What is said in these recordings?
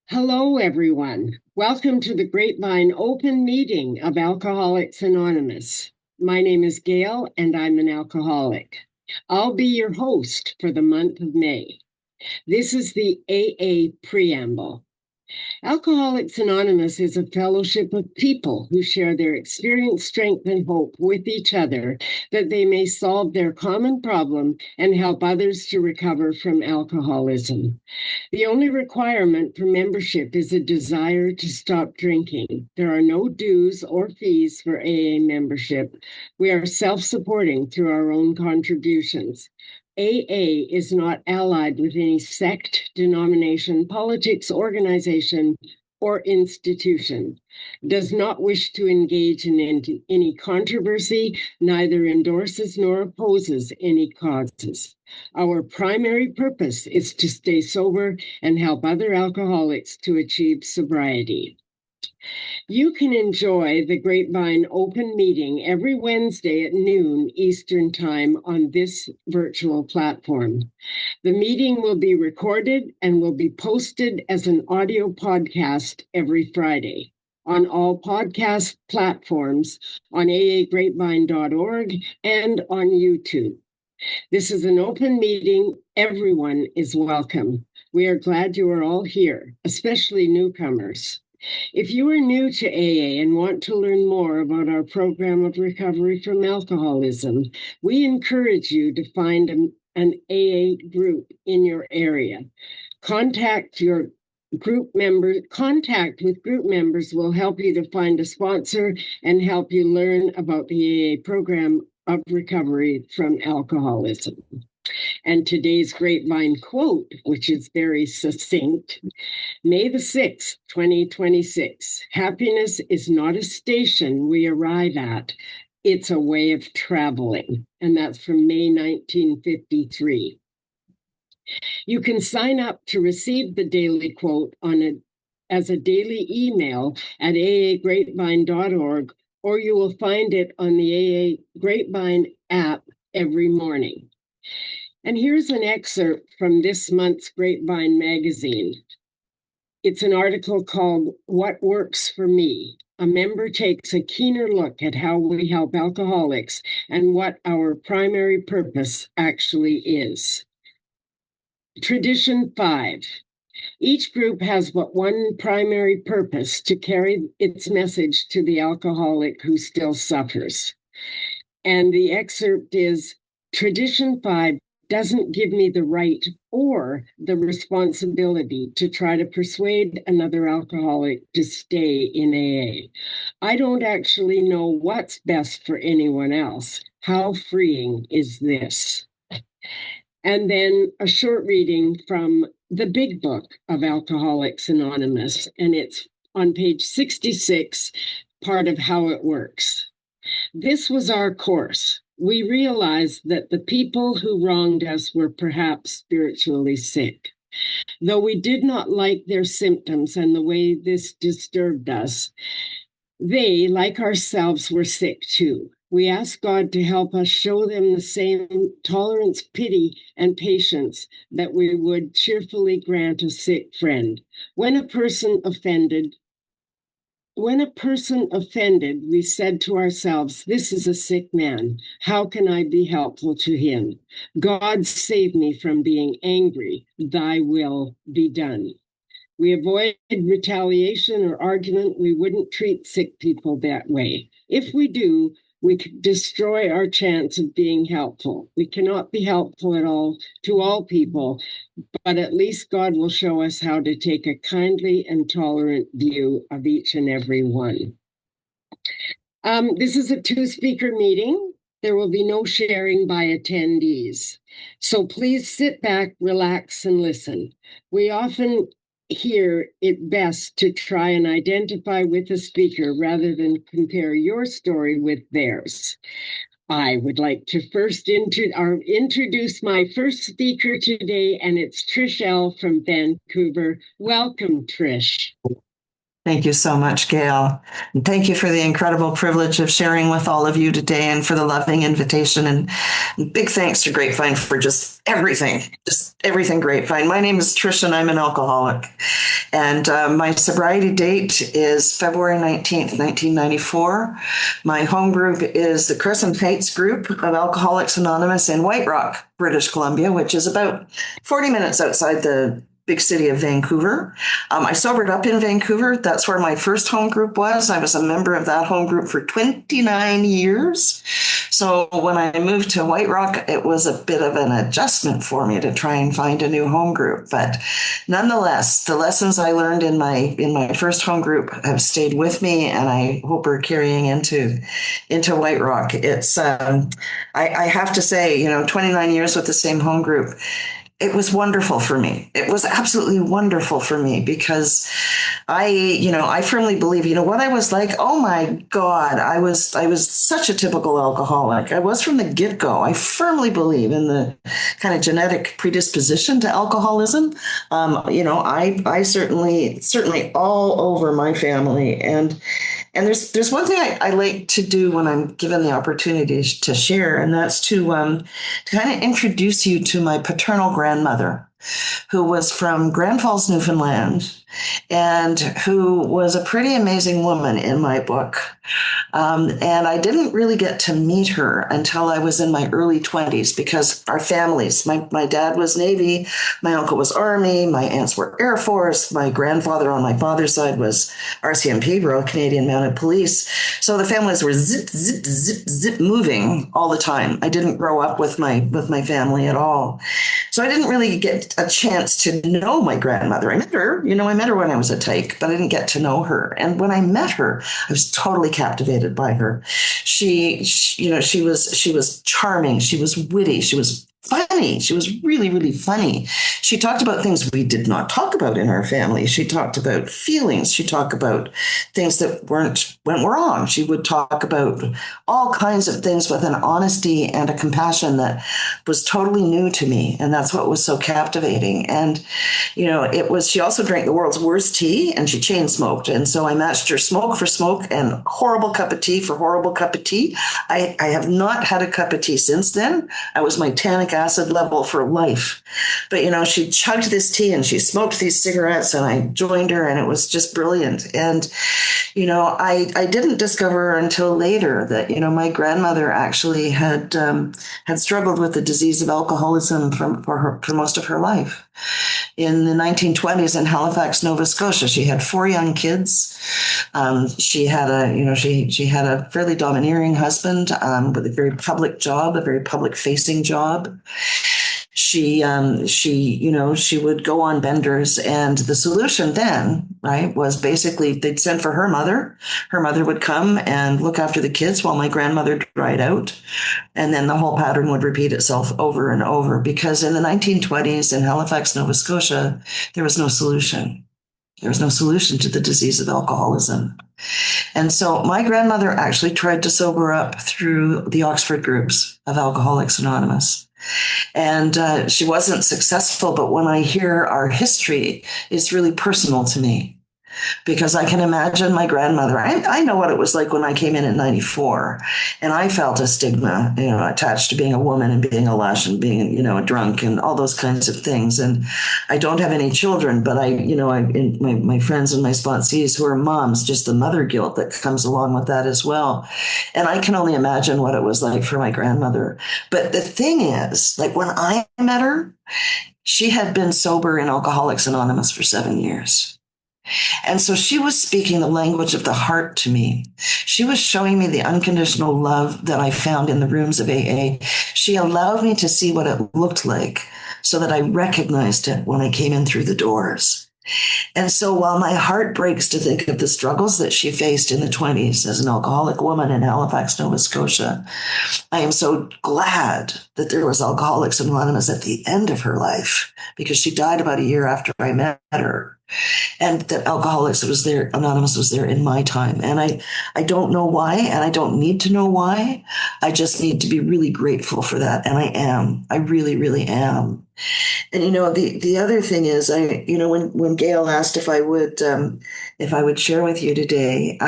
Hello, everyone. Welcome to the Grapevine Open Meeting of Alcoholics Anonymous. My name is Gail, and I'm an alcoholic. I'll be your host for the month of May. This is the AA Preamble. Alcoholics Anonymous is a fellowship of people who share their experience, strength, and hope with each other that they may solve their common problem and help others to recover from alcoholism. The only requirement for membership is a desire to stop drinking. There are no dues or fees for AA membership. We are self-supporting through our own contributions. AA is not allied with any sect, denomination, politics, organization, or institution, does not wish to engage in any controversy, neither endorses nor opposes any causes. Our primary purpose is to stay sober and help other alcoholics to achieve sobriety. You can enjoy the Grapevine Open Meeting every Wednesday at noon Eastern Time on this virtual platform. The meeting will be recorded and will be posted as an audio podcast every Friday on all podcast platforms, on aagrapevine.org, and on YouTube. This is an open meeting. Everyone is welcome. We are glad you are all here, especially newcomers. If you are new to AA and want to learn more about our program of recovery from alcoholism, we encourage you to find an AA group in your area. Contact with group members will help you to find a sponsor and help you learn about the AA program of recovery from alcoholism. And today's Grapevine quote, which is very succinct, May the 6th, 2026. Happiness is not a station we arrive at. It's a way of traveling. And that's from May 1953. You can sign up to receive the daily quote as a daily email at aagrapevine.org, or you will find it on the AA Grapevine app every morning. And here's an excerpt from this month's Grapevine magazine. It's an article called What Works for Me. A member takes a keener look at how we help alcoholics and what our primary purpose actually is. Tradition 5. Each group has but one primary purpose: to carry its message to the alcoholic who still suffers. And the excerpt is, Tradition 5 doesn't give me the right or the responsibility to try to persuade another alcoholic to stay in AA. I don't actually know what's best for anyone else. How freeing is this? And then a short reading from the big book of Alcoholics Anonymous, and it's on page 66, part of how it works. This was our course. We realized that the people who wronged us were perhaps spiritually sick. Though we did not like their symptoms and the way this disturbed us, they, like ourselves, were sick too. We asked God to help us show them the same tolerance, pity, and patience that we would cheerfully grant a sick friend. When a person offended, we said to ourselves, this is a sick man. How can I be helpful to him? God, save me from being angry. Thy will be done. We avoided retaliation or argument. We wouldn't treat sick people that way. If we do, we could destroy our chance of being helpful. We cannot be helpful at all to all people, but at least God will show us how to take a kindly and tolerant view of each and every one. This is a two-speaker meeting. There will be no sharing by attendees. So please sit back, relax, and listen. We often hear it best to try and identify with the speaker rather than compare your story with theirs. I would like to first introduce my first speaker today, and it's Trish L. from Vancouver. Welcome, Trish. Thank you so much, Gail. And thank you for the incredible privilege of sharing with all of you today and for the loving invitation. And big thanks to Grapevine for just everything Grapevine. My name is Trish and I'm an alcoholic. And my sobriety date is February 19th, 1994. My home group is the Crescent Heights group of Alcoholics Anonymous in White Rock, British Columbia, which is about 40 minutes outside the big city of Vancouver. I sobered up in Vancouver. That's where my first home group was. I was a member of that home group for 29 years. So when I moved to White Rock, it was a bit of an adjustment for me to try and find a new home group. But nonetheless, the lessons I learned in my first home group have stayed with me, and I hope are carrying into White Rock. It's I have to say, 29 years with the same home group. It was wonderful for me. It was absolutely wonderful for me because I firmly believe, what I was like, oh my God, I was such a typical alcoholic. I was from the get-go. I firmly believe in the kind of genetic predisposition to alcoholism. I certainly all over my family. And there's one thing I like to do when I'm given the opportunity to share, and that's to kind of introduce you to my paternal grandmother, who was from Grand Falls, Newfoundland, and who was a pretty amazing woman in my book. And I didn't really get to meet her until I was in my early 20s because our families, my dad was Navy, my uncle was Army, my aunts were Air Force, my grandfather on my father's side was RCMP, Royal Canadian Mounted Police. So the families were zip, zip, zip, zip moving all the time. I didn't grow up with my family at all. So I didn't really get a chance to know my grandmother. I met her, I met her when I was a tyke, but I didn't get to know her. And when I met her, I was totally captivated by her. She was charming. She was witty. She was funny. She was really, really funny. She talked about things we did not talk about in our family. She talked about feelings. She talked about things that went wrong. She would talk about all kinds of things with an honesty and a compassion that was totally new to me. And that's what was so captivating. And, she also drank the world's worst tea and she chain smoked. And so I matched her smoke for smoke and horrible cup of tea for horrible cup of tea. I have not had a cup of tea since then. I was my tannic acid level for life. But, she chugged this tea and she smoked these cigarettes and I joined her and it was just brilliant. And, I didn't discover until later that, my grandmother actually had struggled with the disease of alcoholism for most of her life. In the 1920s in Halifax, Nova Scotia, she had 4 young kids. She had a fairly domineering husband with a very public job, a very public facing job. She would go on benders, and the solution then, right, was basically they'd send for her mother. Her mother would come and look after the kids while my grandmother dried out. And then the whole pattern would repeat itself over and over because in the 1920s in Halifax, Nova Scotia, there was no solution. There was no solution to the disease of alcoholism. And so my grandmother actually tried to sober up through the Oxford groups of Alcoholics Anonymous. And she wasn't successful, but when I hear our history, it's really personal to me. Because I can imagine my grandmother. I know what it was like when I came in 94, and I felt a stigma, attached to being a woman and being a lush and being, a drunk and all those kinds of things. And I don't have any children, but my friends and my sponsees who are moms, just the mother guilt that comes along with that as well. And I can only imagine what it was like for my grandmother. But the thing is, like when I met her, she had been sober in Alcoholics Anonymous for 7 years. And so she was speaking the language of the heart to me. She was showing me the unconditional love that I found in the rooms of AA. She allowed me to see what it looked like so that I recognized it when I came in through the doors. And so while my heart breaks to think of the struggles that she faced in the 20s as an alcoholic woman in Halifax, Nova Scotia, I am so glad that there was Alcoholics Anonymous at the end of her life because she died about a year after I met her. and that Anonymous was there in my time. And I don't know why, and I don't need to know why. I just need to be really grateful for that. And I am. I really, really am. And the other thing is, when Gail asked if I would share with you today,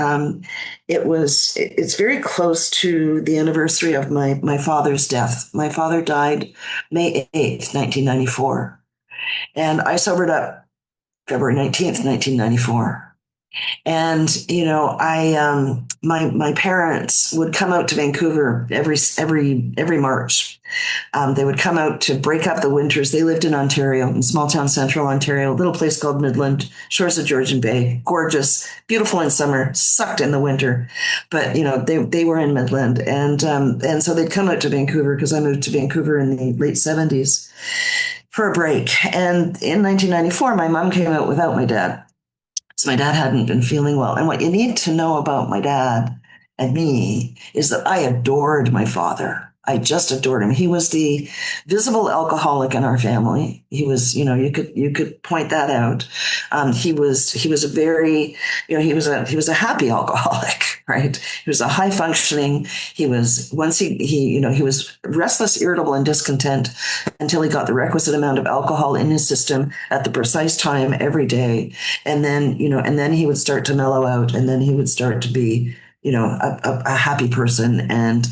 it's very close to the anniversary of my father's death. My father died May 8th, 1994, and I sobered up February 19th, 1994. And my parents would come out to Vancouver every March. They would come out to break up the winters. They lived in Ontario, in small town central Ontario, a little place called Midland, shores of Georgian Bay, gorgeous, beautiful in summer, sucked in the winter. But they were in Midland, and so they'd come out to Vancouver because I moved to Vancouver in the late 70s for a break. And in 1994, my mom came out without my dad. So my dad hadn't been feeling well. And what you need to know about my dad and me is that I adored my father. I just adored him. He was the visible alcoholic in our family. He was, you could point that out. He was a very, he was a happy alcoholic, right? He was a high functioning. He was he was restless, irritable, and discontent until he got the requisite amount of alcohol in his system at the precise time every day. And then he would start to mellow out, and then he would start to be a happy person, and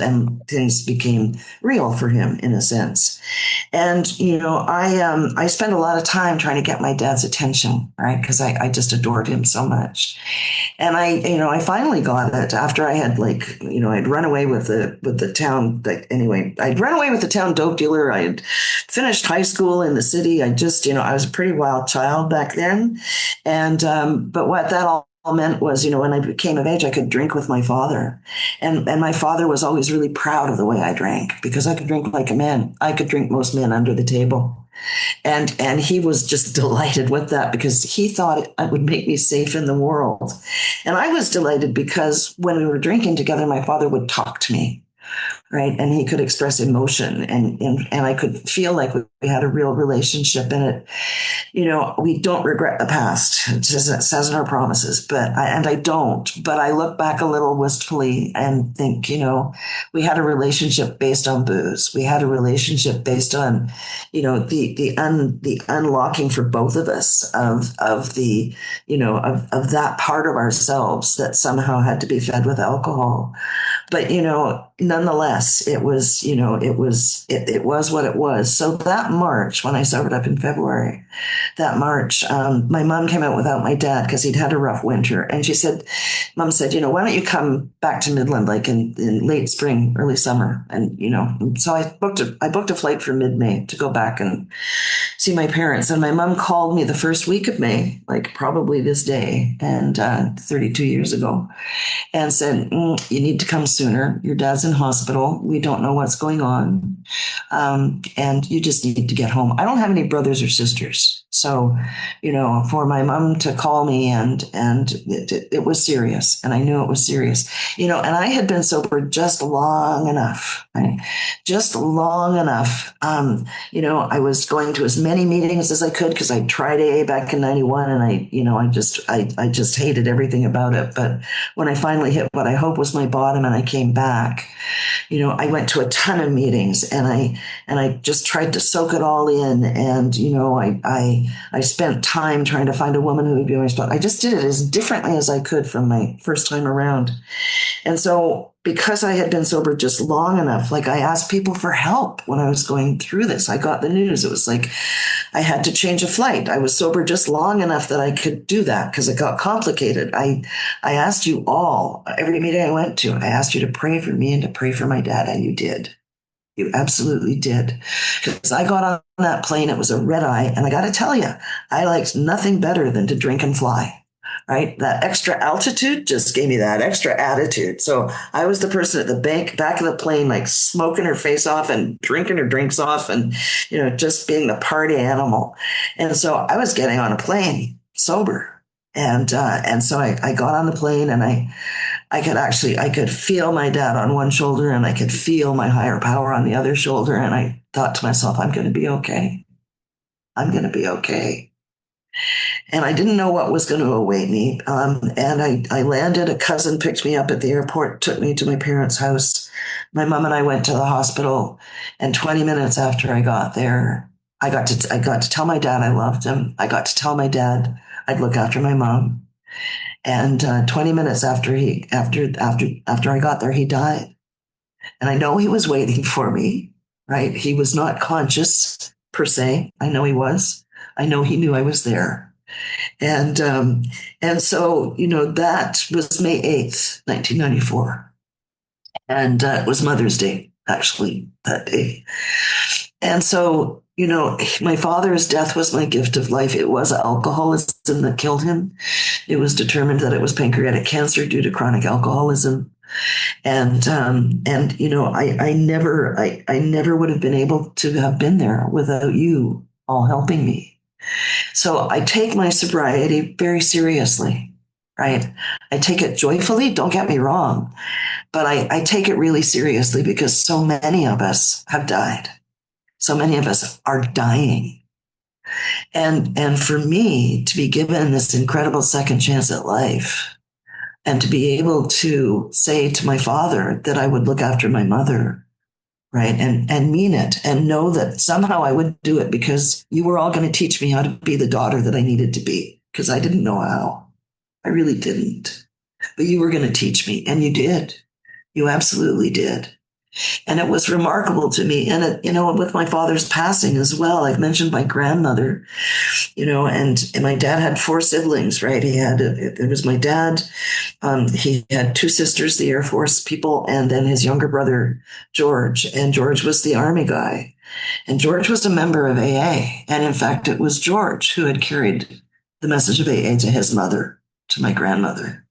things became real for him in a sense. And I spent a lot of time trying to get my dad's attention, right? Because I just adored him so much. And I finally got it after I had I'd run away with the town. I'd run away with the town dope dealer. I had finished high school in the city. I was a pretty wild child back then. And but what that all meant was, when I became of age, I could drink with my father. And my father was always really proud of the way I drank, because I could drink like a man. I could drink most men under the table. And he was just delighted with that, because he thought it would make me safe in the world. And I was delighted because when we were drinking together, my father would talk to me. Right. And he could express emotion, and I could feel like we had a real relationship in it. We don't regret the past. It says in our promises, but I don't. But I look back a little wistfully and think, we had a relationship based on booze. We had a relationship based on, the unlocking for both of us of that part of ourselves that somehow had to be fed with alcohol. But, nonetheless, it was what it was. So that March, when I sobered up in February, my mom came out without my dad because he'd had a rough winter. And Mom said, why don't you come back to Midland, like in late spring, early summer? And, so I booked a flight for mid-May to go back and see my parents. And my mom called me the first week of May, like probably this day, and 32 years ago, and said, you need to come sooner. Your dad's in hospital. We don't know what's going on. And you just need to get home. I don't have any brothers or sisters. So, for my mom to call me and it was serious, and I knew it was serious, and I had been sober just long enough, right? Just long enough. I was going to as many meetings as I could because I tried AA back in 91, and I just hated everything about it. But when I finally hit what I hope was my bottom and I came back, I went to a ton of meetings, and I just tried to soak it all in. And, I spent time trying to find a woman who would be my spot. I just did it as differently as I could from my first time around. And so because I had been sober just long enough, I asked people for help when I was going through this. I got the news. It was like I had to change a flight. I was sober just long enough that I could do that because it got complicated. I asked you all, every meeting I went to, I asked you to pray for me and to pray for my dad, and you did. You absolutely did. Because I got on that plane, it was a red eye, and I got to tell you, I liked nothing better than to drink and fly. Right? That extra altitude just gave me that extra attitude. So I was the person at the back of the plane, smoking her face off and drinking her drinks off and, just being the party animal. And so I was getting on a plane sober. And so I got on the plane, and I could feel my dad on one shoulder, and I could feel my higher power on the other shoulder. And I thought to myself, I'm going to be okay. I'm going to be okay. And I didn't know what was going to await me. And I landed. A cousin picked me up at the airport, took me to my parents' house. My mom and I went to the hospital. And 20 minutes after I got there, I got to tell my dad I loved him. I got to tell my dad I'd look after my mom. And 20 minutes after I got there, he died. And I know he was waiting for me, right? He was not conscious per se. I know he was. I know he knew I was there. And so, that was May 8th, 1994. And it was Mother's Day, actually, that day. And so, my father's death was my gift of life. It was alcoholism that killed him. It was determined that it was pancreatic cancer due to chronic alcoholism. And I never would have been able to have been there without you all helping me. So I take my sobriety very seriously, right? I take it joyfully, don't get me wrong, but I take it really seriously because so many of us have died. So many of us are dying. And for me to be given this incredible second chance at life and to be able to say to my father that I would look after my mother, right? And mean it and know that somehow I would do it because you were all going to teach me how to be the daughter that I needed to be because I didn't know how. I really didn't. But you were going to teach me and you did. You absolutely did. And it was remarkable to me. And, with my father's passing as well, I've mentioned my grandmother, and my dad had 4 siblings, right? It was my dad. He had 2 sisters, the Air Force people, and then his younger brother, George. And George was the Army guy. And George was a member of AA. And in fact, it was George who had carried the message of AA to his mother, to my grandmother.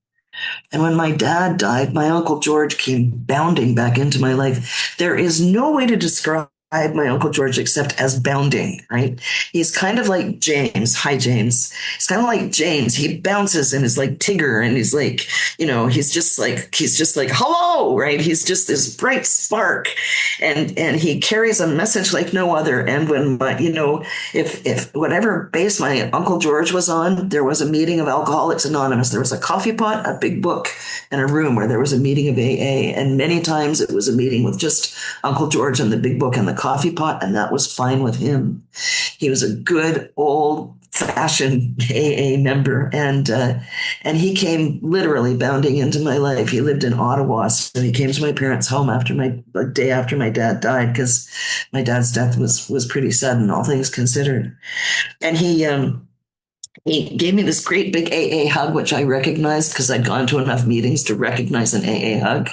And when my dad died, my Uncle George came bounding back into my life. There is no way to describe my Uncle George except as bounding, right? He's kind of like James. Hi, James. He's kind of like James. He bounces and is like Tigger, and he's like, he's just like, hello, right? He's just this bright spark, and he carries a message like no other. And when if whatever base my Uncle George was on, there was a meeting of Alcoholics Anonymous. There was a coffee pot, a big book, and a room where there was a meeting of AA. And many times it was a meeting with just Uncle George and the big book and the coffee pot, and that was fine with him. He was a good old-fashioned AA member, and he came literally bounding into my life. He lived in Ottawa, so he came to my parents' home a day after my dad died, because my dad's death was pretty sudden, all things considered. And he gave me this great big AA hug, which I recognized because I'd gone to enough meetings to recognize an AA hug.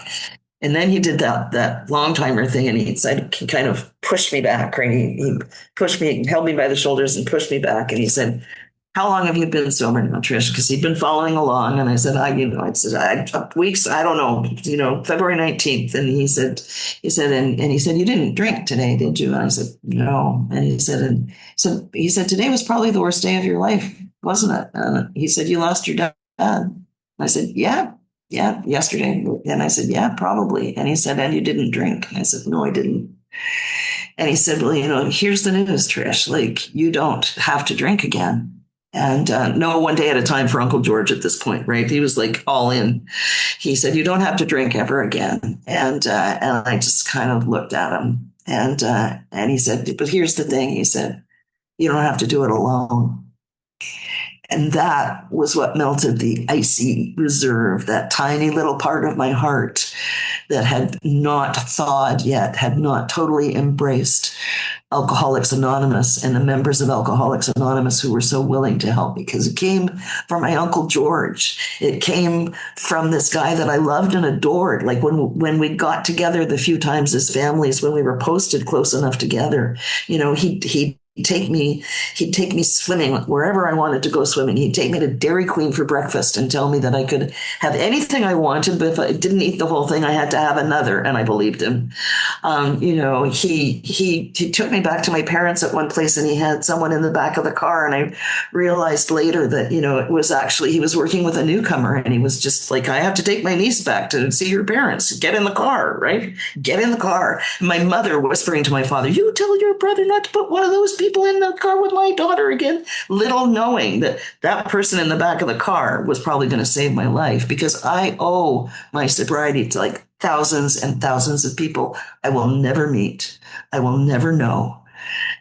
And then he did that long timer thing, and he kind of pushed me back, right? He pushed me, held me by the shoulders and pushed me back. And he said, how long have you been sober now, Trish? Because he'd been following along. And I said, weeks, I don't know, February 19th. And he said, you didn't drink today, did you? And I said, no. And he said, today was probably the worst day of your life, wasn't it? And he said, you lost your dad. And I said, yeah, yesterday. And I said, yeah, probably. And he said, and you didn't drink? And I said, no, I didn't. And he said, well, here's the news, Trish, like, you don't have to drink again. And no, one day at a time for Uncle George at this point, right? He was like all in. He said, you don't have to drink ever again. And I just kind of looked at him, and he said, but here's the thing. He said, you don't have to do it alone. And that was what melted the icy reserve, that tiny little part of my heart that had not thawed yet, had not totally embraced Alcoholics Anonymous and the members of Alcoholics Anonymous who were so willing to help me, because it came from my Uncle George. It came from this guy that I loved and adored. Like when we got together the few times as families, when we were posted close enough together, he'd take me swimming wherever I wanted to go swimming. He'd take me to Dairy Queen for breakfast and tell me that I could have anything I wanted, but if I didn't eat the whole thing, I had to have another. And I believed him. He took me back to my parents at one place, and he had someone in the back of the car. And I realized later that, it was actually, he was working with a newcomer, and he was just like, I have to take my niece back to see your parents. Get in the car, right? Get in the car. And my mother whispering to my father, you tell your brother not to put one of those people in the car with my daughter again, little knowing that that person in the back of the car was probably going to save my life, because I owe my sobriety to like thousands and thousands of people I will never meet, I will never know.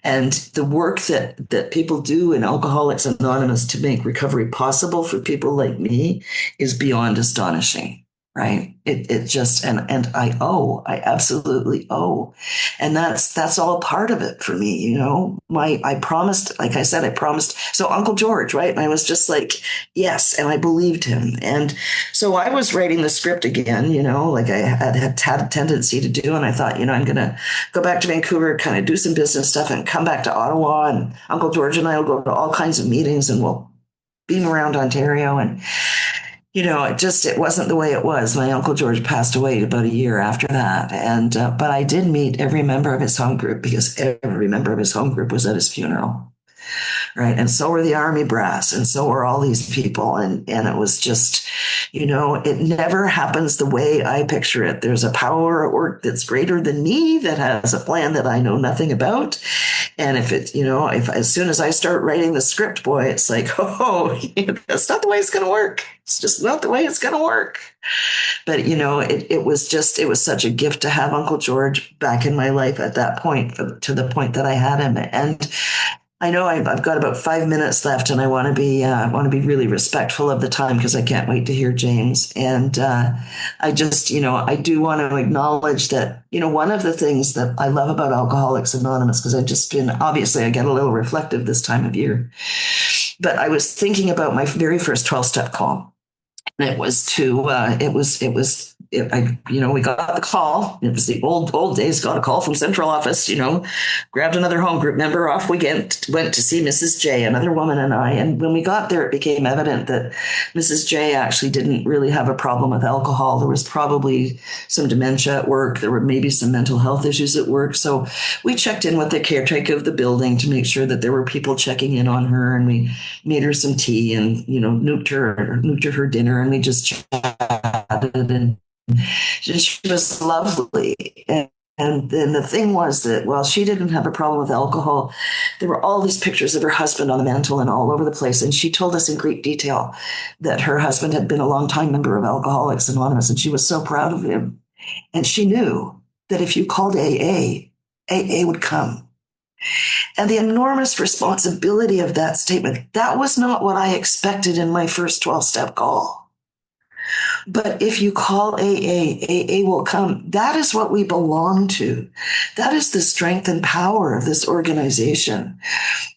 And the work that people do in Alcoholics Anonymous to make recovery possible for people like me is beyond astonishing. Right. It just, and I absolutely owe. And that's all part of it for me. You know, I promised, like I said, I promised. So Uncle George, right. And I was just like, yes. And I believed him. And so I was writing the script again, you know, like I had a tendency to do. And I thought, you know, I'm going to go back to Vancouver, kind of do some business stuff and come back to Ottawa. And Uncle George and I will go to all kinds of meetings and we'll beam around Ontario. And you know, it wasn't the way it was. My Uncle George passed away about a year after that. And, but I did meet every member of his home group, because every member of his home group was at his funeral. Right. And so were the Army brass, and so were all these people. And it was just, you know, it never happens the way I picture it. There's a power at work that's greater than me, that has a plan that I know nothing about. And if it, you know, if as soon as I start writing the script, boy, it's like, oh, that's not the way it's going to work. It's just not the way it's going to work. But, you know, it was such a gift to have Uncle George back in my life at that point, to the point that I had him. And I know I've got about 5 minutes left, and I want to be really respectful of the time, because I can't wait to hear James. And I just, you know, I do want to acknowledge that, you know, one of the things that I love about Alcoholics Anonymous, because I've just been, obviously I get a little reflective this time of year, but I was thinking about my very first 12-step call. And it was we got the call. It was the old days, got a call from central office, you know, grabbed another home group member, off we went to see Mrs. J, another woman, and I. And when we got there, it became evident that Mrs. J actually didn't really have a problem with alcohol. There was probably some dementia at work. There were maybe some mental health issues at work. So we checked in with the caretaker of the building to make sure that there were people checking in on her, and we made her some tea and, you know, nuked her dinner, and we just chatted, and she was lovely. And then the thing was that while she didn't have a problem with alcohol, there were all these pictures of her husband on the mantle and all over the place. And she told us in great detail that her husband had been a longtime member of Alcoholics Anonymous, and she was so proud of him. And she knew that if you called AA, AA would come. And the enormous responsibility of that statement, that was not what I expected in my first 12-step call. But if you call AA will come. That is what we belong to. That is the strength and power of this organization.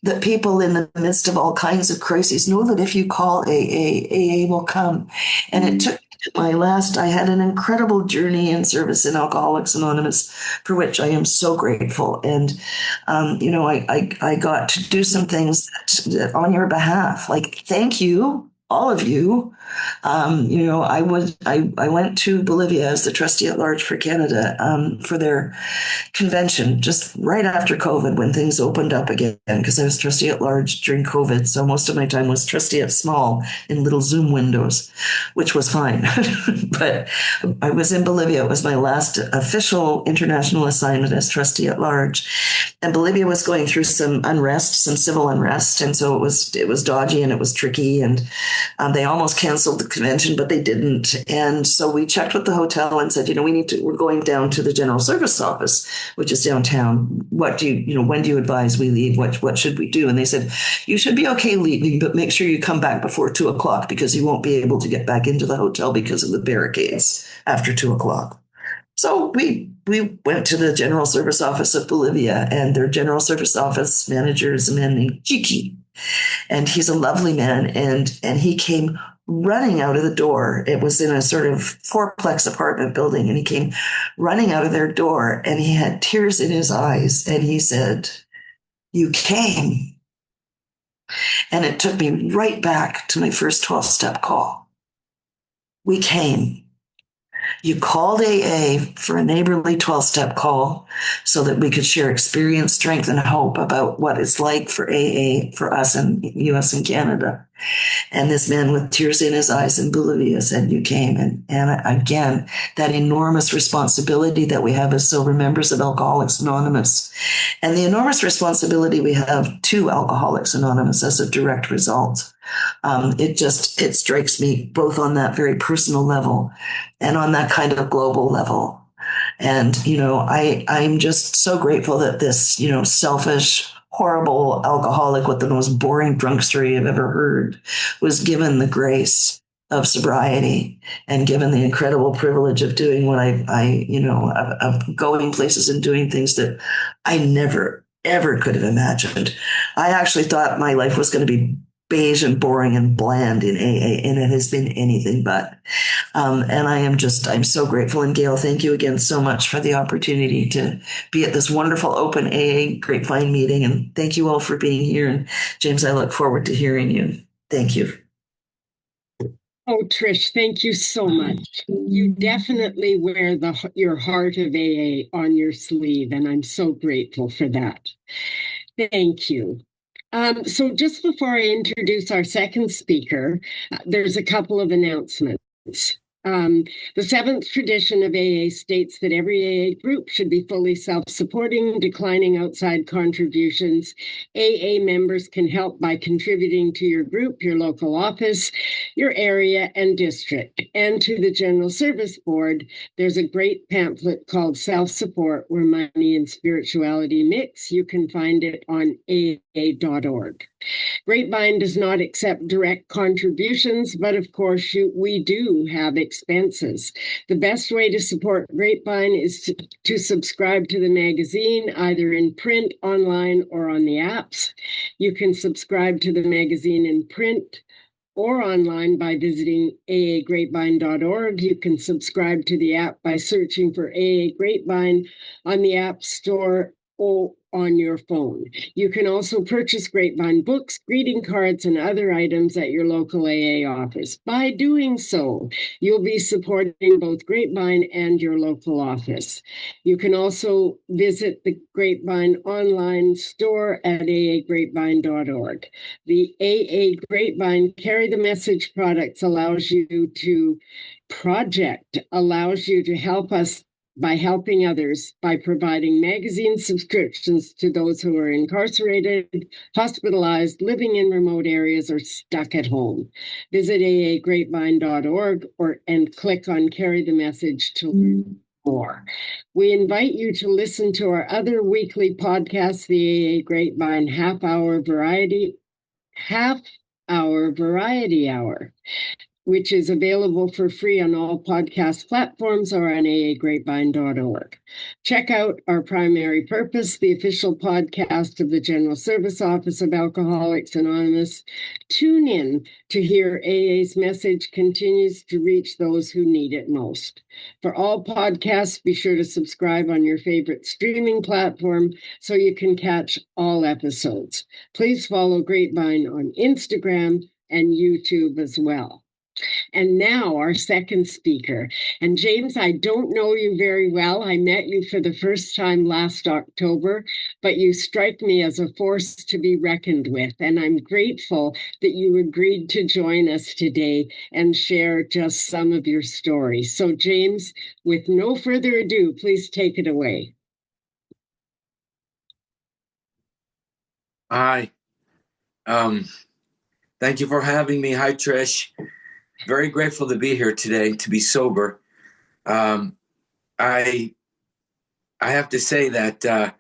That people in the midst of all kinds of crises know that if you call AA will come. And it took I had an incredible journey in service in Alcoholics Anonymous, for which I am so grateful. And, you know, I got to do some things that on your behalf, like, thank you, all of you. You know, I went to Bolivia as the trustee at large for Canada for their convention just right after COVID, when things opened up again, because I was trustee at large during COVID. So most of my time was trustee at small in little Zoom windows, which was fine. But I was in Bolivia. It was my last official international assignment as trustee at large. And Bolivia was going through some unrest, some civil unrest. And so it was dodgy and it was tricky. And they almost canceled the convention, but they didn't. And so we checked with the hotel and said, you know, we're going down to the general service office, which is downtown. When do you advise we leave? What should we do? And they said, you should be okay leaving, but make sure you come back before 2:00, because you won't be able to get back into the hotel because of the barricades after 2:00. So we went to the general service office of Bolivia, and their general service office manager is a man named Chiki. And he's a lovely man. And he came running out of the door. It was in a sort of fourplex apartment building. And he came running out of their door, and he had tears in his eyes. And he said, "You came." And it took me right back to my first 12-step call. We came. You called AA for a neighborly 12-step call so that we could share experience, strength, and hope about what it's like for AA for us in US and Canada. And this man with tears in his eyes in Bolivia said you came. And again, that enormous responsibility that we have as sober members of Alcoholics Anonymous, and the enormous responsibility we have to Alcoholics Anonymous as a direct result. It strikes me both on that very personal level and on that kind of global level. And, I'm just so grateful that this, selfish, horrible alcoholic with the most boring drunk story I've ever heard was given the grace of sobriety and given the incredible privilege of doing what of going places and doing things that I never, ever could have imagined. I actually thought my life was going to be beige and boring and bland in AA, and it has been anything but. And I'm so grateful. And Gail, thank you again so much for the opportunity to be at this wonderful open AA Grapevine meeting. And thank you all for being here. And James, I look forward to hearing you. Thank you. Oh, Trish, thank you so much. You definitely wear your heart of AA on your sleeve, and I'm so grateful for that. Thank you. So just before I introduce our second speaker, there's a couple of announcements. The seventh tradition of AA states that every AA group should be fully self-supporting, declining outside contributions. AA members can help by contributing to your group, your local office, your area and district. And to the General Service Board, there's a great pamphlet called Self-Support, Where Money and Spirituality Mix. You can find it on aa.org. Grapevine does not accept direct contributions, but of course we do have expenses. The best way to support Grapevine is to subscribe to the magazine, either in print, online, or on the apps. You can subscribe to the magazine in print or online by visiting aagrapevine.org. You can subscribe to the app by searching for AA Grapevine on the App Store or on your phone. You can also purchase Grapevine books, greeting cards, and other items at your local AA office. By doing so, you'll be supporting both Grapevine and your local office. You can also visit the Grapevine online store at aagrapevine.org. The AA Grapevine Carry the Message products allows you to help us by helping others by providing magazine subscriptions to those who are incarcerated, hospitalized, living in remote areas, or stuck at home. Visit aagrapevine.org and click on Carry the Message to learn more. We invite you to listen to our other weekly podcasts, the AA Grapevine Half-Hour Variety Hour, which is available for free on all podcast platforms or on aagrapevine.org. Check out Our Primary Purpose, the official podcast of the General Service Office of Alcoholics Anonymous. Tune in to hear AA's message continues to reach those who need it most. For all podcasts, be sure to subscribe on your favorite streaming platform so you can catch all episodes. Please follow Grapevine on Instagram and YouTube as well. And now our second speaker. And James, I don't know you very well. I met you for the first time last October, but you strike me as a force to be reckoned with. And I'm grateful that you agreed to join us today and share just some of your story. So James, with no further ado, please take it away. Hi. Thank you for having me. Hi, Trish. Very grateful to be here today, to be sober. I have to say that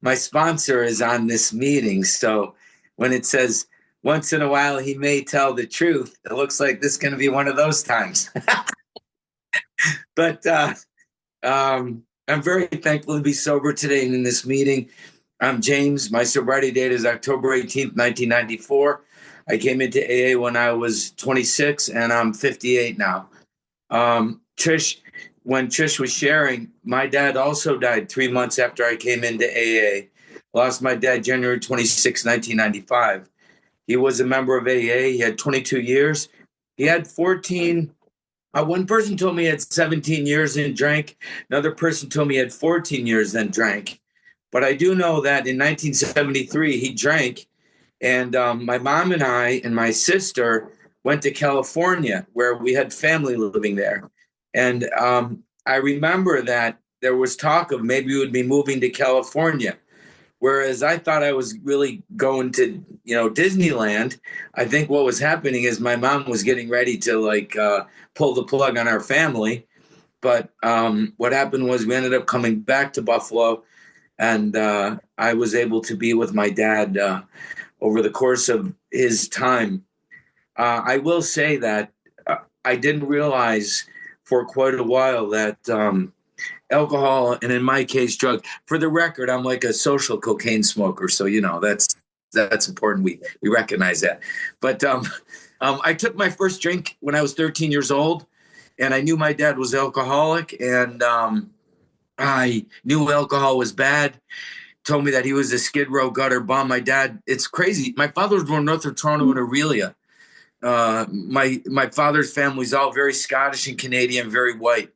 my sponsor is on this meeting, so when it says once in a while he may tell the truth, it looks like this is going to be one of those times. But I'm very thankful to be sober today in this meeting. I'm James. My sobriety date is October 18th, 1994. I came into AA when I was 26, and I'm 58 now. Trish, when Trish was sharing, my dad also died 3 months after I came into AA. Lost my dad January 26, 1995. He was a member of AA. He had 22 years. He had 14 One person told me he had 17 years and drank. Another person told me he had 14 years then drank. But I do know that in 1973 he drank, and my mom and I and my sister went to California where we had family living there. And I remember that there was talk of maybe we would be moving to California. Whereas I thought I was really going to, Disneyland. I think what was happening is my mom was getting ready to pull the plug on our family. But what happened was we ended up coming back to Buffalo, and I was able to be with my dad over the course of his time. I will say that I didn't realize for quite a while that alcohol, and in my case, drug. For the record, I'm like a social cocaine smoker, so that's important. We recognize that. But I took my first drink when I was 13 years old, and I knew my dad was alcoholic, and I knew alcohol was bad. Told me that he was a Skid Row gutter bum. My dad, it's crazy. My father was born north of Toronto in Aurelia. My father's family's all very Scottish and Canadian, very white.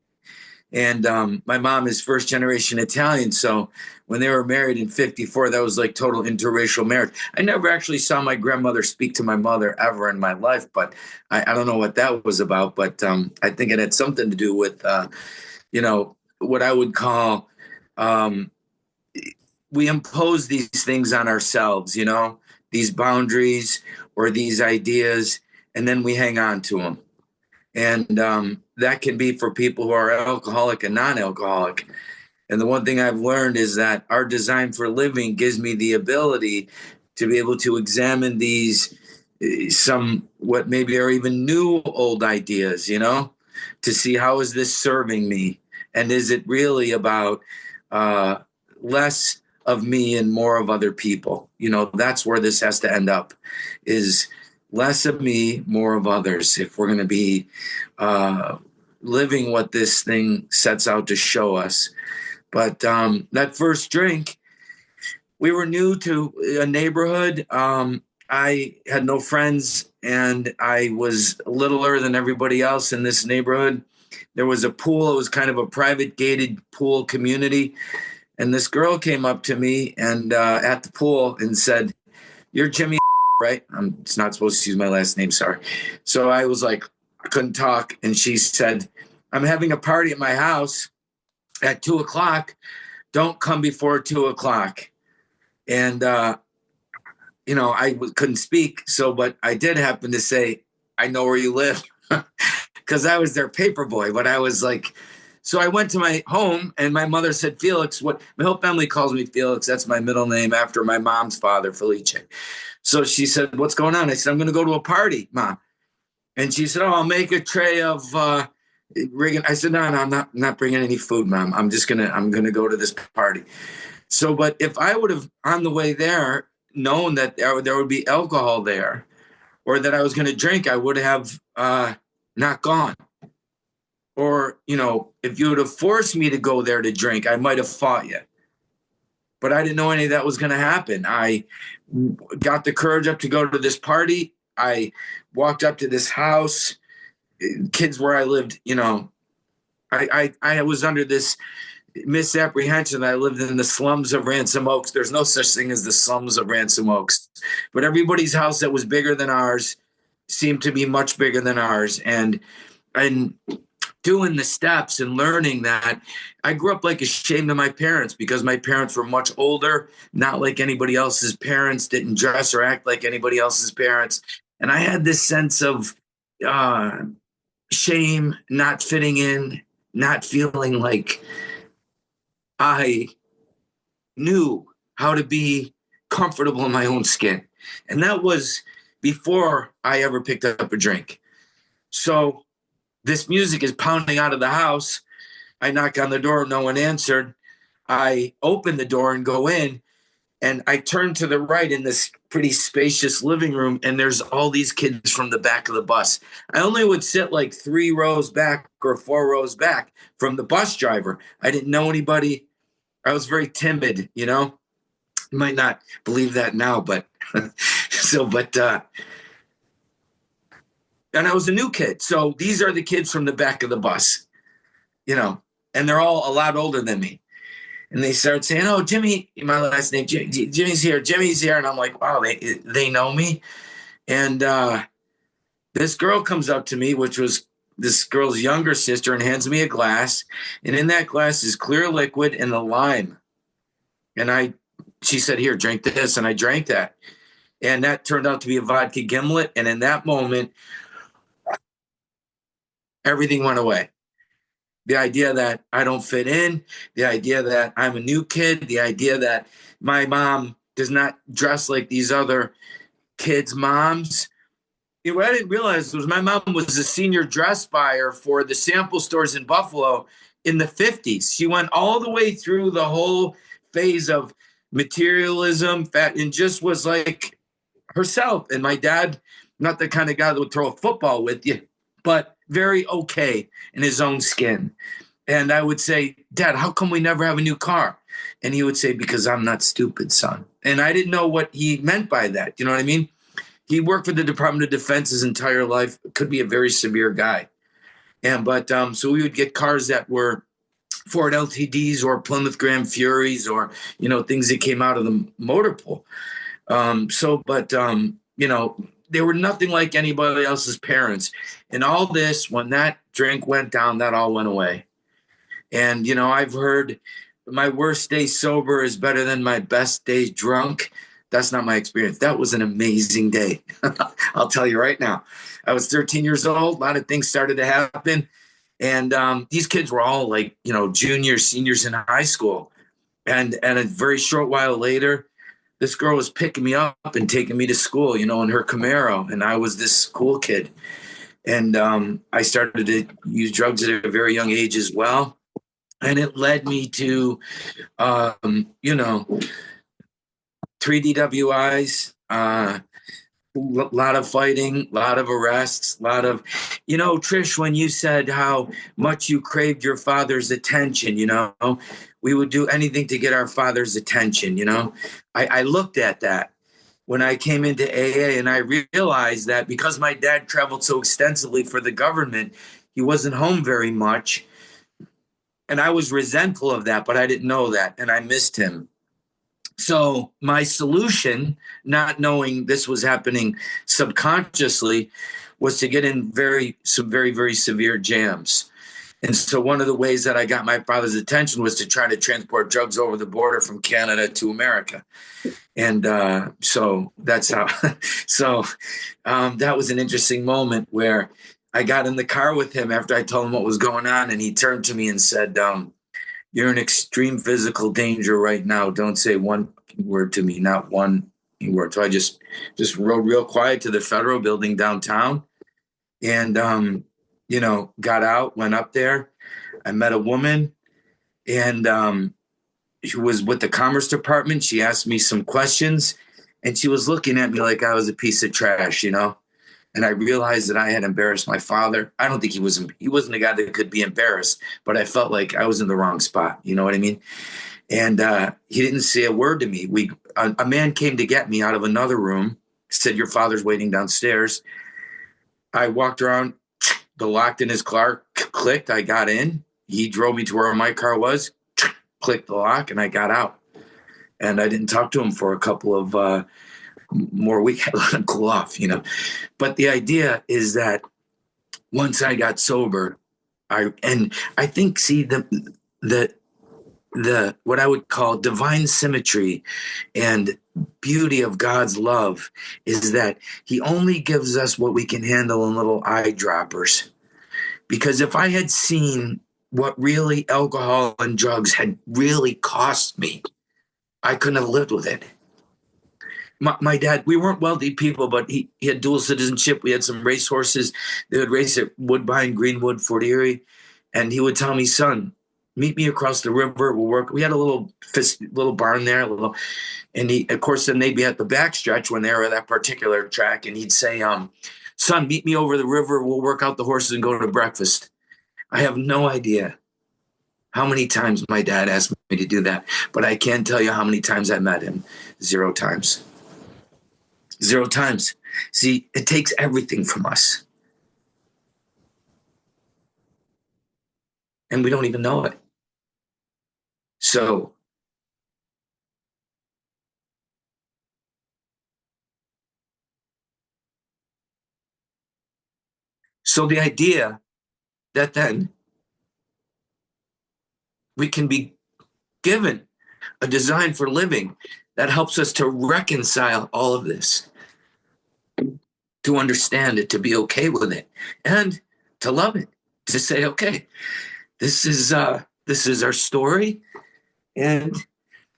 And my mom is first generation Italian. So when they were married in 1954, that was like total interracial marriage. I never actually saw my grandmother speak to my mother ever in my life, but I don't know what that was about. But I think it had something to do with, what I would call, we impose these things on ourselves, these boundaries or these ideas, and then we hang on to them. And that can be for people who are alcoholic and non-alcoholic. And the one thing I've learned is that our design for living gives me the ability to be able to examine these, some what maybe are even new old ideas, to see how is this serving me? And is it really about less of me and more of other people? That's where this has to end up, is less of me, more of others, if we're going to be living what this thing sets out to show us. But that first drink, we were new to a neighborhood. I had no friends, and I was littler than everybody else in this neighborhood. There was a pool. It was kind of a private gated pool community. And this girl came up to me and at the pool and said, "You're Jimmy, right?" I'm not supposed to use my last name, sorry. So I was like, I couldn't talk. And she said, "I'm having a party at my house at 2:00. Don't come before 2:00. And, I couldn't speak. But I did happen to say, "I know where you live," because I was their paper boy. But I was like, so I went to my home, and my mother said, "Felix," what my whole family calls me Felix. That's my middle name after my mom's father, Felice. So she said, "What's going on?" I said, "I'm going to go to a party, Mom." And she said, "Oh, I'll make a tray of Reagan." I said, "No, I'm not bringing any food, Mom. I'm going to go to this party." So, but if I would have on the way there known that there would be alcohol there, or that I was going to drink, I would have not gone. Or, if you would have forced me to go there to drink, I might have fought you. But I didn't know any of that was going to happen. I got the courage up to go to this party. I walked up to this house, kids where I lived, I was under this misapprehension that I lived in the slums of Ransom Oaks. There's no such thing as the slums of Ransom Oaks. But everybody's house that was bigger than ours seemed to be much bigger than ours. And doing the steps and learning that, I grew up like ashamed of my parents because my parents were much older, not like anybody else's parents, didn't dress or act like anybody else's parents. And I had this sense of shame, not fitting in, not feeling like I knew how to be comfortable in my own skin. And that was before I ever picked up a drink. So this music is pounding out of the house. I knock on the door, no one answered. I open the door and go in, and I turn to the right in this pretty spacious living room, and there's all these kids from the back of the bus. I only would sit like 3 rows back or 4 rows back from the bus driver. I didn't know anybody. I was very timid, You might not believe that now, but And I was a new kid. So these are the kids from the back of the bus, and they're all a lot older than me. And they start saying, "Oh, Jimmy," my last name, Jimmy's here. Jimmy's here. And I'm like, wow, they know me. And this girl comes up to me, which was this girl's younger sister, and hands me a glass. And in that glass is clear liquid and a lime. And she said, "Here, drink this." And I drank that. And that turned out to be a vodka gimlet. And in that moment, everything went away. The idea that I don't fit in, the idea that I'm a new kid, the idea that my mom does not dress like these other kids' moms. What I didn't realize was my mom was a senior dress buyer for the sample stores in Buffalo in the 50s. She went all the way through the whole phase of materialism, and just was like herself. And my dad, not the kind of guy that would throw a football with you, but very okay in his own skin. And I would say, "Dad, how come we never have a new car?" And he would say, "Because I'm not stupid, son." And I didn't know what he meant by that. You know what I mean? He worked for the Department of Defense his entire life. Could be a very severe guy. So we would get cars that were Ford LTDs or Plymouth Grand Furies or, things that came out of the motor pool. They were nothing like anybody else's parents. And all this, when that drink went down, that all went away. And, I've heard my worst day sober is better than my best day drunk. That's not my experience. That was an amazing day. I'll tell you right now. I was 13 years old. A lot of things started to happen. And these kids were all like, juniors, seniors in high school. And a very short while later, this girl was picking me up and taking me to school, in her Camaro. And I was this cool kid. And I started to use drugs at a very young age as well. And it led me to, 3 DWIs, a lot of fighting, a lot of arrests, a lot of, Trish, when you said how much you craved your father's attention, we would do anything to get our father's attention, I looked at that when I came into AA, and I realized that because my dad traveled so extensively for the government, he wasn't home very much. And I was resentful of that, but I didn't know that, and I missed him. So my solution, not knowing this was happening subconsciously, was to get in some very, very severe jams. And so one of the ways that I got my father's attention was to try to transport drugs over the border from Canada to America. And so that's how. That was an interesting moment where I got in the car with him after I told him what was going on, and he turned to me and said, "You're in extreme physical danger right now. Don't say one word to me, not one word." So I just rode real quiet to the Federal Building downtown, and got out, went up there. I met a woman, and she was with the Commerce Department. She asked me some questions, and she was looking at me like I was a piece of trash, And I realized that I had embarrassed my father. I don't think he wasn't a guy that could be embarrassed, but I felt like I was in the wrong spot. You know what I mean? And he didn't say a word to me. A man came to get me out of another room, said, "Your father's waiting downstairs." I walked around, the lock in his car clicked. I got in. He drove me to where my car was, clicked the lock, and I got out. And I didn't talk to him for a couple of more weeks. I let him cool off, But the idea is that once I got sober, I think, see, the what I would call divine symmetry and beauty of God's love is that he only gives us what we can handle in little eyedroppers. Because if I had seen what really alcohol and drugs had really cost me, I couldn't have lived with it. My dad, we weren't wealthy people, but he had dual citizenship. We had some racehorses. They would race at Woodbine, Greenwood, Fort Erie. And he would tell me, "Son, meet me across the river. We'll work." We had a little barn there, and of course, then they'd be at the backstretch when they were at that particular track. And he'd say, "Son, meet me over the river. We'll work out the horses and go to breakfast." I have no idea how many times my dad asked me to do that, but I can't tell you how many times I met him. 0 times. 0 times. See, it takes everything from us. and we don't even know it. So the idea that then we can be given a design for living that helps us to reconcile all of this, to understand it, to be okay with it, and to love it, to say, okay, this is our story. And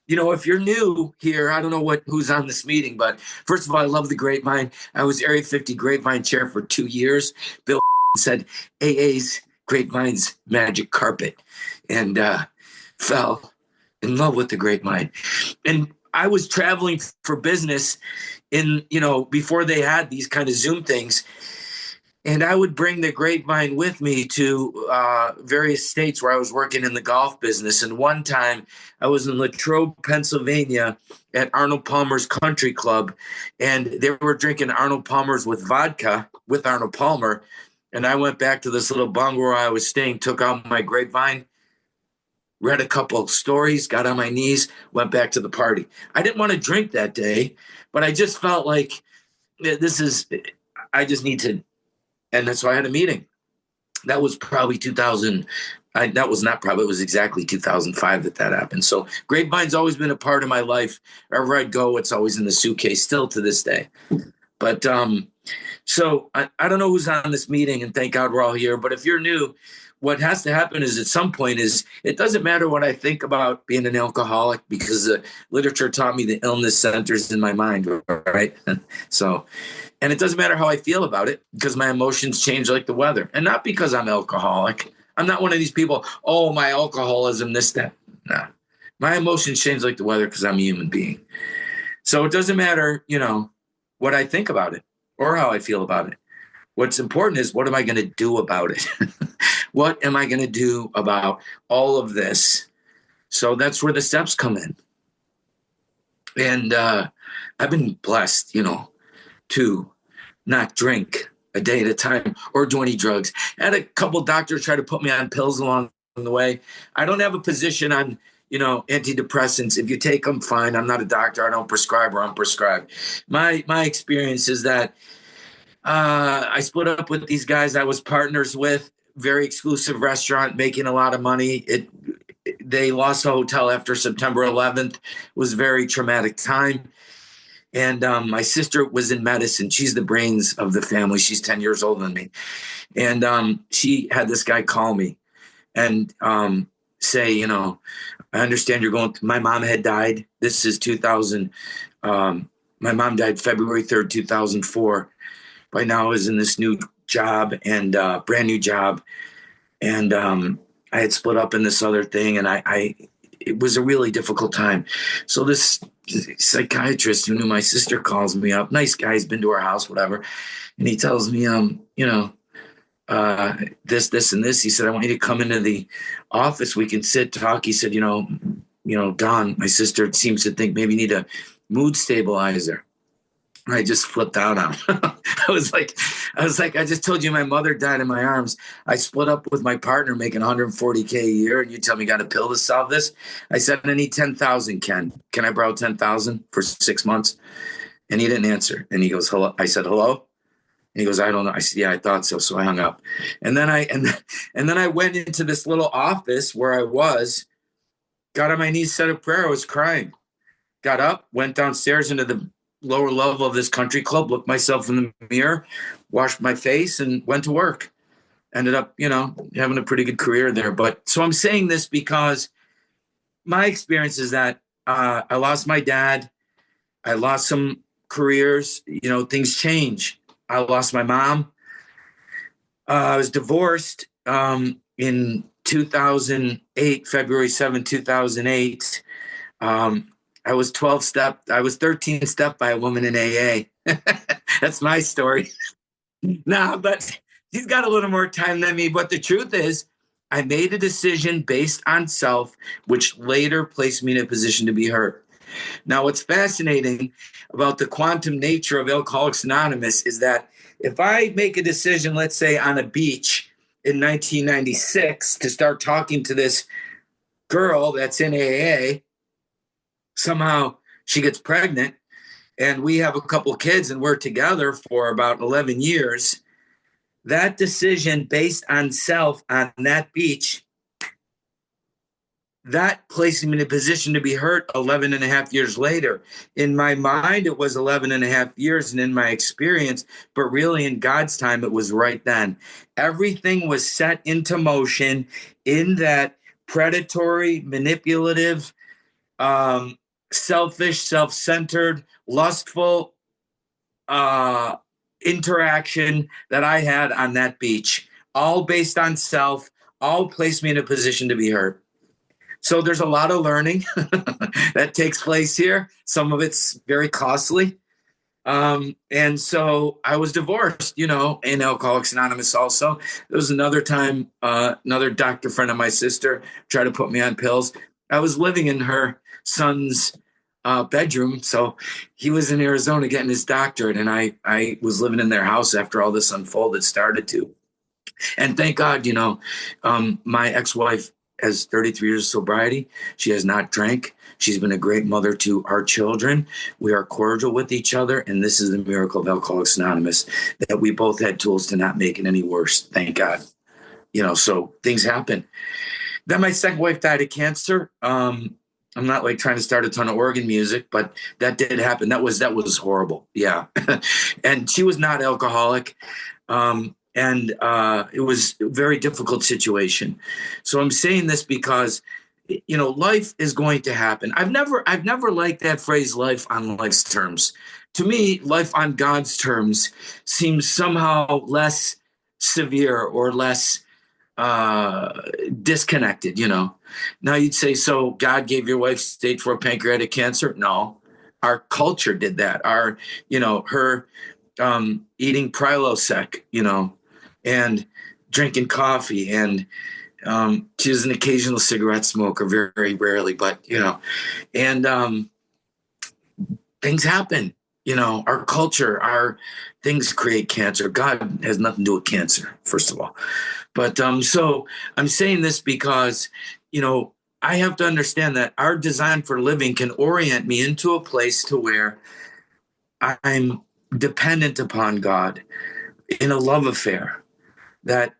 if you're new here, I don't know who's on this meeting, but first of all, I love the Grapevine. I was Area 50 Grapevine chair for 2 years. Bill said AA's Grapevine's magic carpet, and fell in love with the Grapevine. And I was traveling for business before they had these kind of Zoom things. And I would bring the Grapevine with me to various states where I was working in the golf business. And one time I was in Latrobe, Pennsylvania at Arnold Palmer's Country Club. And they were drinking Arnold Palmer's with vodka with Arnold Palmer. And I went back to this little bungalow where I was staying, took out my Grapevine, read a couple of stories, got on my knees, went back to the party. I didn't want to drink that day, but I just felt like I just need to. And that's why I had a meeting. That was probably 2000. It was exactly 2005 that happened. So Grapevine's always been a part of my life. Wherever I go, it's always in the suitcase, still to this day. But so I don't know who's on this meeting, and thank God we're all here. But if you're new, what has to happen is at some point it doesn't matter what I think about being an alcoholic, because the literature taught me the illness centers in my mind, right? So, and it doesn't matter how I feel about it, because my emotions change like the weather. And not because I'm alcoholic. I'm not one of these people, oh, my alcoholism, this, that. No. My emotions change like the weather because I'm a human being. So it doesn't matter, what I think about it or how I feel about it. What's important is, what am I going to do about it? What am I going to do about all of this? So that's where the steps come in. And I've been blessed, to not drink a day at a time or do any drugs. I had a couple doctors try to put me on pills along the way. I don't have a position on, antidepressants. If you take them, fine. I'm not a doctor. I don't prescribe or unprescribe. My experience is that I split up with these guys I was partners with, very exclusive restaurant, making a lot of money. They lost the hotel after September 11th. It was a very traumatic time. And my sister was in medicine. She's the brains of the family. She's 10 years older than me. And she had this guy call me and say, I understand you're going through. My mom had died. This is 2000. My mom died February 3rd, 2004. By now I was in this new job and brand new job. And I had split up in this other thing. And it was a really difficult time. So this psychiatrist who knew my sister calls me up. Nice guy, he's been to our house, whatever. And he tells me, this and this. He said, I want you to come into the office. We can sit, talk. He said, Don, my sister seems to think maybe you need a mood stabilizer. And I just flipped out on him. I was like, I just told you my mother died in my arms. I split up with my partner making $140K a year. And you tell me you got a pill to solve this? I said, I need 10,000, Ken. Can I borrow 10,000 for 6 months? And he didn't answer. And he goes, hello. I said, hello. And he goes, I don't know. I said, yeah, I thought so. So I hung up. And then I went into this little office where I was, got on my knees, said a prayer. I was crying. Got up, went downstairs into the lower level of this country club, looked myself in the mirror, washed my face, and went to work. Ended up, having a pretty good career there. But so I'm saying this because my experience is that I lost my dad. I lost some careers. Things change. I lost my mom. I was divorced in 2008, February 7, 2008. I was 13 step by a woman in AA. That's my story. But she's got a little more time than me. But the truth is, I made a decision based on self, which later placed me in a position to be hurt. Now, what's fascinating about the quantum nature of Alcoholics Anonymous is that if I make a decision, let's say on a beach, in 1996 to start talking to this girl that's in AA. Somehow she gets pregnant, and we have a couple kids, and we're together for about 11 years. That decision based on self on that beach, that placed me in a position to be hurt 11 and a half years later. In my mind, it was 11 and a half years, and in my experience, but really in God's time, it was right then. Everything was set into motion in that predatory, manipulative, selfish, self-centered, lustful interaction that I had on that beach, all based on self, all placed me in a position to be hurt. So there's a lot of learning that takes place here. Some of it's very costly. And so I was divorced, in Alcoholics Anonymous also. There was another time, another doctor friend of my sister tried to put me on pills. I was living in her son's bedroom. So he was in Arizona getting his doctorate, and I was living in their house after all this started to. And thank God, my ex-wife has 33 years of sobriety. She has not drank. She's been a great mother to our children. We are cordial with each other. And this is the miracle of Alcoholics Anonymous, that we both had tools to not make it any worse. Thank God. So things happen. Then my second wife died of cancer. I'm not like trying to start a ton of organ music, but that did happen. That was horrible. Yeah. And she was not alcoholic. And it was a very difficult situation. So I'm saying this because, life is going to happen. I've never liked that phrase, life on life's terms. To me, life on God's terms seems somehow less severe or less disconnected, Now you'd say, so God gave your wife stage 4 pancreatic cancer? No, our culture did that. Her eating Prilosec, and drinking coffee, and she was an occasional cigarette smoker, very, very rarely, but and things happen. Our culture, our things create cancer. God has nothing to do with cancer, first of all. But so I'm saying this because I have to understand that our design for living can orient me into a place to where I'm dependent upon God in a love affair, that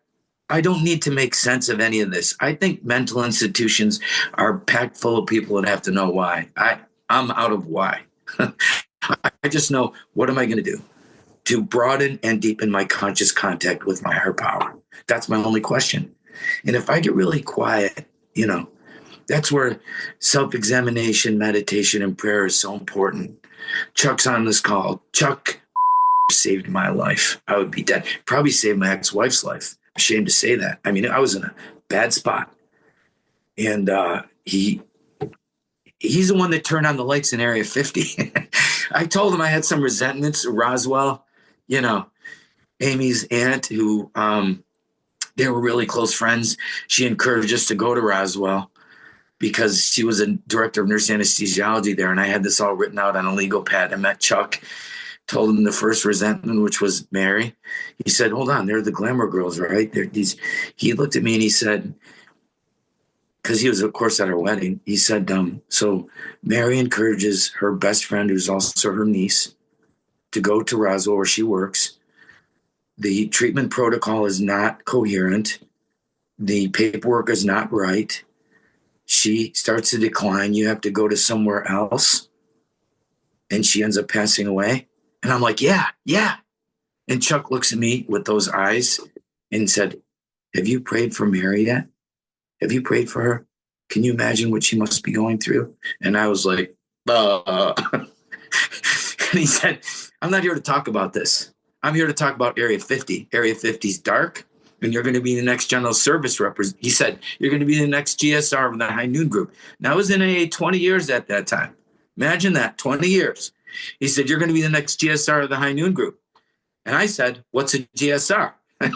I don't need to make sense of any of this. I think mental institutions are packed full of people that have to know why. I'm out of why. I just know, what am I going to do to broaden and deepen my conscious contact with my higher power? That's my only question. And if I get really quiet, that's where self-examination, meditation, and prayer is so important. Chuck's on this call. Chuck saved my life. I would be dead. Probably saved my ex-wife's life. I'm ashamed to say that. I mean, I was in a bad spot. And he's the one that turned on the lights in Area 50. I told him I had some resentments. Roswell, Amy's aunt, who they were really close friends. She encouraged us to go to Roswell because she was a director of nurse anesthesiology there. And I had this all written out on a legal pad. I met Chuck, told him the first resentment, which was Mary. He said, hold on, they're the glamour girls, right? He looked at me and he said, because he was, of course, at her wedding, he said, so Mary encourages her best friend, who's also her niece, to go to Roswell where she works. The treatment protocol is not coherent. The paperwork is not right. She starts to decline. You have to go to somewhere else. And she ends up passing away. And I'm like, yeah. And Chuck looks at me with those eyes and said, have you prayed for Mary yet? Have you prayed for her? Can you imagine what she must be going through? And I was like, And he said, I'm not here to talk about this. I'm here to talk about Area 50. Area 50 is dark, and you're going to be the next general service representative. He said, you're going to be the next GSR of the High Noon Group. Now, I was in AA 20 years at that time. Imagine that, 20 years. He said, you're going to be the next GSR of the High Noon Group. And I said, what's a GSR? I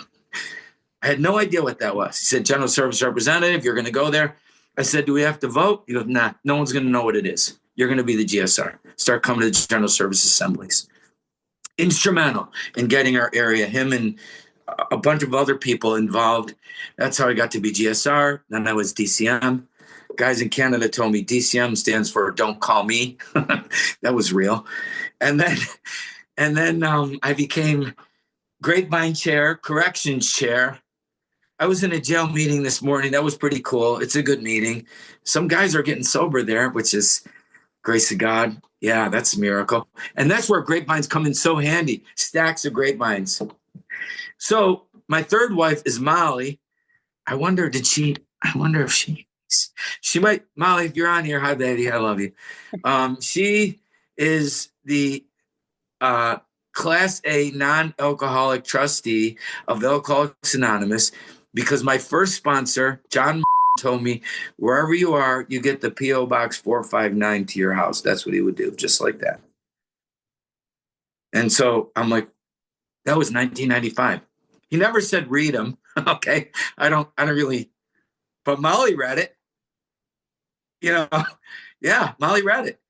had no idea what that was. He said, General Service Representative, you're going to go there. I said, do we have to vote? He goes, nah, no one's going to know what it is. You're going to be the GSR. Start coming to the General Service Assemblies. Instrumental in getting our area, him and a bunch of other people involved. That's how I got to be GSR. Then I was DCM. Guys in Canada told me DCM stands for Don't Call Me. That was real. And then I became Grapevine chair, corrections chair. I was in a jail meeting this morning. That was pretty cool. It's a good meeting. Some guys are getting sober there, which is grace of God. Yeah, that's a miracle. And that's where grapevines come in so handy. Stacks of grapevines. So my third wife is Molly. I wonder if she might, Molly, if you're on here, hi, baby, I love you. She is the Class A non-alcoholic trustee of Alcoholics Anonymous, because my first sponsor, John, told me, wherever you are, you get the P.O. Box 459 to your house. That's what he would do, just like that. And so I'm like, that was 1995. He never said read them. Okay. I don't really, but Molly read it. Yeah, Molly read it.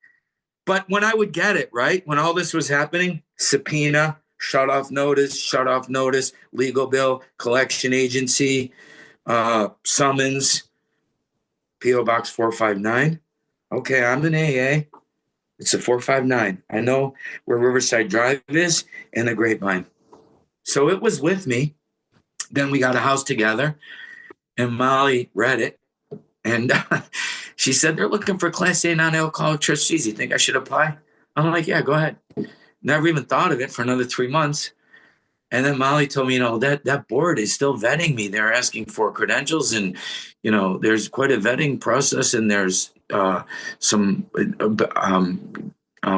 But when I would get it, right, when all this was happening, subpoena, shut off notice, legal bill, collection agency, summons, P.O. Box 459. Okay, I'm in AA. It's a 459. I know where Riverside Drive is and the Grapevine. So it was with me. Then we got a house together, and Molly read it. And she said, they're looking for Class A non-alcoholic trustees. You think I should apply? I'm like, yeah, go ahead. Never even thought of it for another 3 months. And then Molly told me, that board is still vetting me. They're asking for credentials, and, there's quite a vetting process, and there's some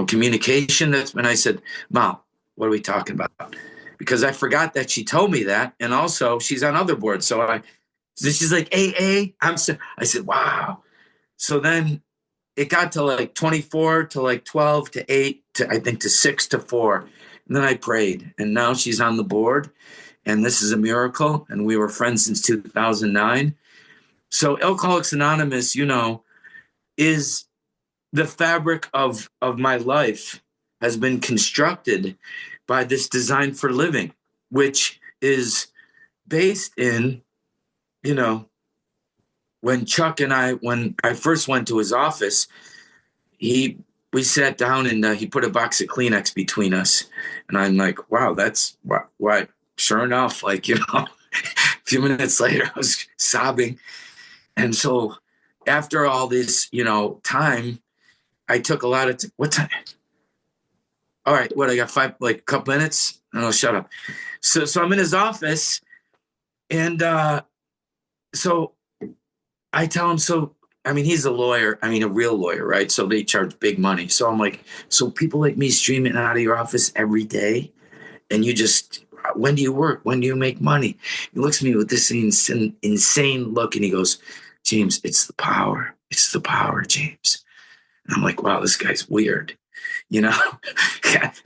communication. And I said, Mom, what are we talking about? Because I forgot that she told me that. And also she's on other boards. So she's like, AA. I said, wow. So then it got to like 24 to like 12 to 8 to, I think, to 6 to 4. And then I prayed, and now she's on the board, and this is a miracle. And we were friends since 2009. So Alcoholics Anonymous, is the fabric of my life has been constructed by this design for living, which is based in, when Chuck and when I first went to his office, we sat down, and he put a box of Kleenex between us. And I'm like, wow, that's what, sure enough, a few minutes later, I was sobbing. And so after all this, time, I took a lot of, what time? All right, I got a couple minutes? Oh, shut up. So I'm in his office, and so I tell him, he's a lawyer, a real lawyer, right? So they charge big money. So I'm like, so people like me streaming out of your office every day, and you just, when do you work? When do you make money? He looks at me with this insane look, and he goes, James, it's the power. It's the power, James. And I'm like, wow, this guy's weird.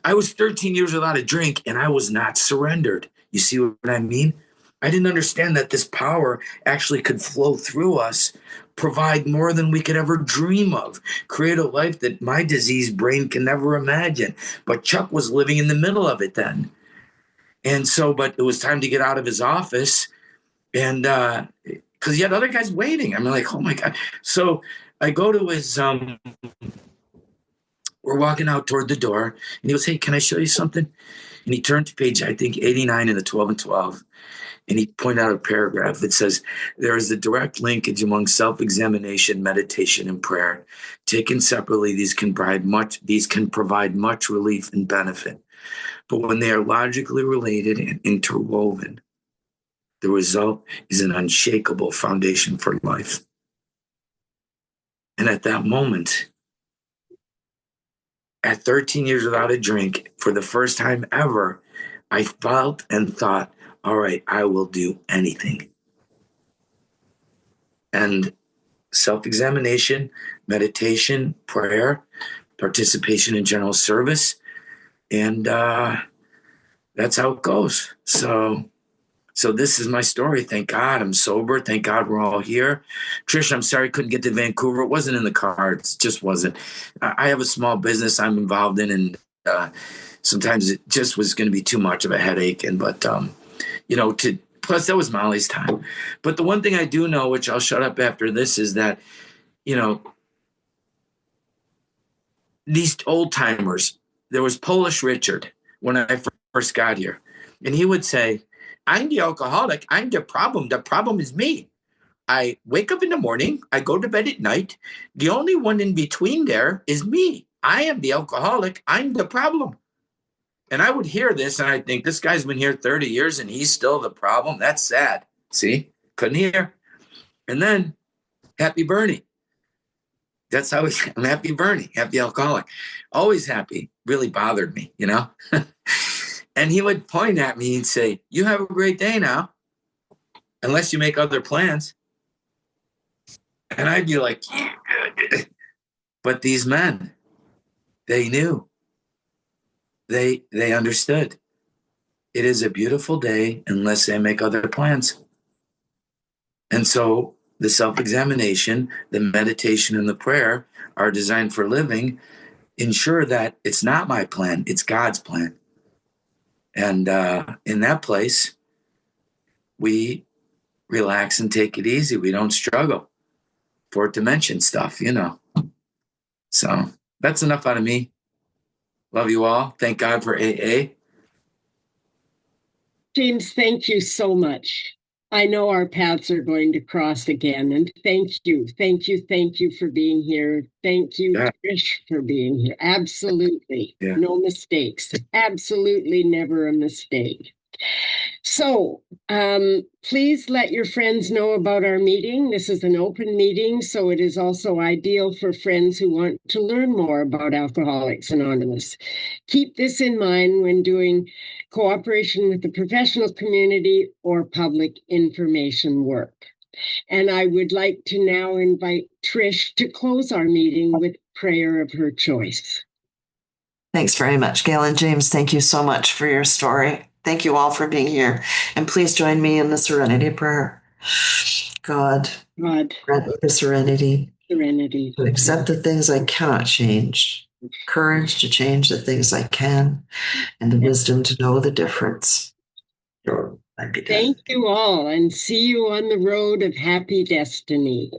I was 13 years without a drink, and I was not surrendered. You see what I mean? I didn't understand that this power actually could flow through us, provide more than we could ever dream of, create a life that my diseased brain can never imagine. But Chuck was living in the middle of it then. And so, but it was time to get out of his office, and because he had other guys waiting. I'm like, oh my God. So I go to his, we're walking out toward the door, and he goes, hey, can I show you something? And he turned to page, I think, 89 in the 12 and 12. And he pointed out a paragraph that says, there is a direct linkage among self-examination, meditation, and prayer. Taken separately, these can provide much relief and benefit. But when they are logically related and interwoven, the result is an unshakable foundation for life. And at that moment, at 13 years without a drink, for the first time ever, I felt and thought, all right, I will do anything. And self-examination, meditation, prayer, participation in general service, and that's how it goes. So this is my story. Thank God I'm sober. Thank God we're all here. Trish, I'm sorry I couldn't get to Vancouver. It wasn't in the cards. It just wasn't. I have a small business I'm involved in, and sometimes it just was going to be too much of a headache. But Plus that was Molly's time. But the one thing I do know, which I'll shut up after this, is that, these old timers, there was Polish Richard when I first got here, and he would say, I'm the alcoholic. I'm the problem. The problem is me. I wake up in the morning. I go to bed at night. The only one in between there is me. I am the alcoholic. I'm the problem. And I would hear this and I think, this guy's been here 30 years and he's still the problem. That's sad. See, couldn't hear. And then Happy Bernie. That's how I'm Happy Bernie, happy alcoholic. Always happy. Really bothered me, And he would point at me and say, you have a great day now, unless you make other plans. And I'd be like, yeah. But these men, they knew. They understood. It is a beautiful day unless they make other plans. And so the self-examination, the meditation, and the prayer are designed for living. Ensure that it's not my plan, it's God's plan. And in that place, we relax and take it easy. We don't struggle. Fourth dimension stuff, So that's enough out of me. Love you all. Thank God for AA. James, thank you so much. I know our paths are going to cross again, and thank you for being here. Thank you, Trish, for being here. Absolutely. Yeah. No mistakes. Absolutely never a mistake. So please let your friends know about our meeting. This is an open meeting, so it is also ideal for friends who want to learn more about Alcoholics Anonymous. Keep this in mind when doing cooperation with the professional community or public information work. And I would like to now invite Trish to close our meeting with prayer of her choice. Thanks very much, Gail and James. Thank you so much for your story. Thank you all for being here. And please join me in the serenity prayer. God, grant me the serenity to accept the things I cannot change, courage to change the things I can, and the wisdom to know the difference. Thank you all, and see you on the road of happy destiny.